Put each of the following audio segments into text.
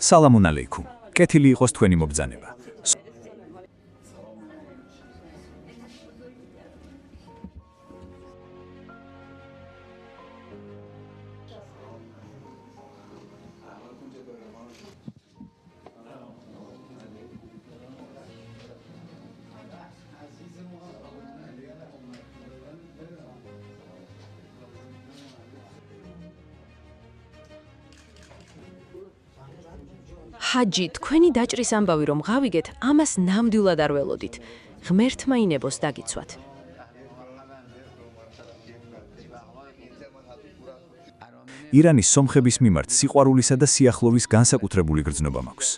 სალამუნ ალეიქუმ. კეთილი იყოს თქვენი მობრძანება. ჰაჯი, თქვენი დაჭრის ამბავი რომ გავიგეთ, ამას ნამდვილად არ ველოდით. ღმერთმა ინებოს დაგიცვათ. ირანის სომხების მიმართ სიყვარულისა და სიახლოვის განსაკუთრებული გრძნობა მაქვს.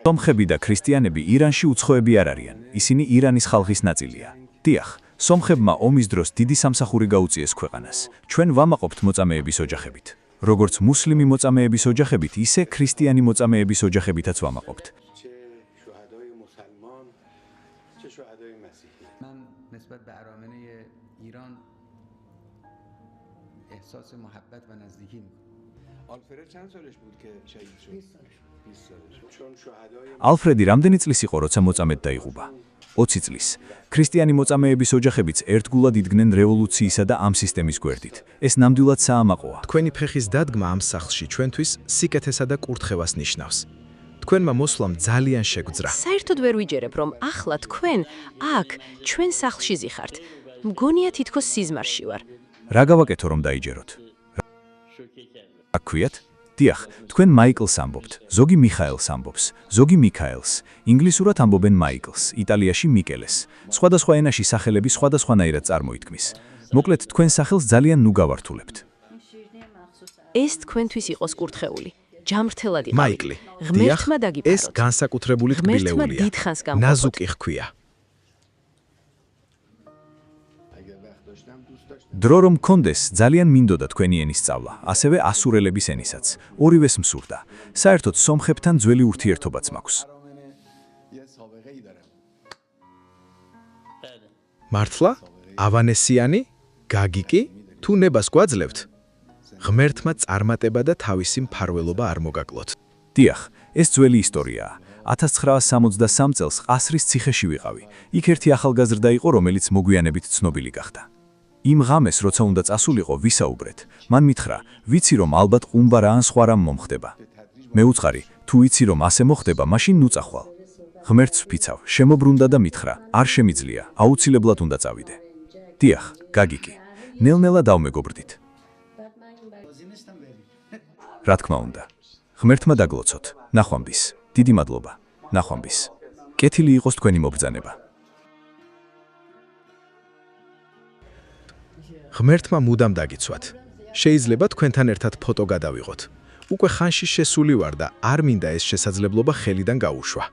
სომხები და ქრისტიანები ირანში უცხოები არ არიან, ისინი ირანის ხალხის ნაწილია. დიახ, სომხებმა ომის დროს დიდი სამსახური გაუწიეს ქვეყანას. ჩვენ ვამაყობთ მოწამეების ოჯახებით. როგორც მუსლიმი მოწამეების ოჯახებით, ისე ქრისტიანი მოწამეების ოჯახებითაც ვამაყობთ. من نسبت به ارامنه ایران احساس محبت و نزدیکی میکنم. آلفرد چند سالش بود که شهید شد؟ 20 سالش. چون شهدای ალფრედი რამდენი წლის იყო, როცა მოწამედ დაიღუპა? 20 წლის. ქრისტიანი მოწამეების ოჯახებიც ერთგულად იდგნენ რევოლუციისა და ამ სისტემის გვერდით. ეს ნამდვილად საამაყოა. თქვენი ფეხის დადგმა ამ სახლში ჩვენთვის სიკეთესა და კურთხევას ნიშნავს. თქვენმა მოსვლამ ძალიან შეგვძრა. საერთოდ ვერ ვიჯერებ, რომ ახლა თქვენ აქ ჩვენ სახლში ზიხართ. მგონია თითქოს სიზმარში ვარ. რა გავაკეთო რომ დაიჯეროთ? რა ქვიათ? დიახ, თქვენ მაიკლს ამბობთ, ზოგი მიხაელს ამბობს, ზოგი მიქაელს, ინგლისურად ამბობენ მაიკლს, იტალიაში მიკელეს. სხვადასხვა ენაში სახელები სხვადასხვანაირად წარმოითქმის. მოკლედ, თქვენ სახელს ძალიან ნუ გავართულებთ. ეს თქვენთვის იყოს კურთხეული. ჯამრთელად იყავით. მაიკლი, ღმერთმა ეს დაგიფაროთ. განსაკუთრებული ღმერთმა თბილეულია. დიდხანს გამყოფოთ. ნაზუკი ჰქვია. დრო რომ მქონდეს, ძალიან მინდოდა თქვენი ენის სწავლა, ასევე ასურელების ენისაც. ორივეს მსურდა. საერთოდ სომხებთან ძველი ურთიერთობაც მაქვს. یه سابقه ای داره. მართლა? ავანესიანი? გაგიკი? თუ ნებას გვაძლევთ? ღმერთმა წარმატება და თავისი მფარველობა არ მოგაკლოთ. დიახ, ეს ძველი ისტორიაა. 1963 წელს ყასრის ციხეში ვიყავი. იქ ერთი ახალგაზრდა იყო, რომელიც მოგვიანებით ცნობილი გახდა. იმ ღამეს, როცა უნდა წასულიყო, ვისაუბრეთ. მან მითხრა, ვიცი რომ ალბათ ყუმბა რა ან სხვა რამ მომხდება. მე უწყარი, თუ ვიცი რომ ასე მოხდება, მაშინ ნუ წახვალ. ღმერთს ვფიცავ, შემოbrუნდა და მითხრა, არ შემიძლია, აუცილებლად უნდა წავიდე. დიახ, გაგიკი. ნელ-ნელა დავმეგობრდით. რა თქმა უნდა. ღმერთმა დაგლოცოთ. ნახვამდის. დიდი მადლობა. ნახვამდის. კეთილი იყოს თქვენი მობრძანება. ღმერთმა მუდამ დაგიცვათ. შეიძლება თქვენთან ერთად ფოტო გადავიღოთ. უკვე ხანში შესული ვარ და არ მინდა ეს შესაძლებლობა ხელიდან გაუშვა.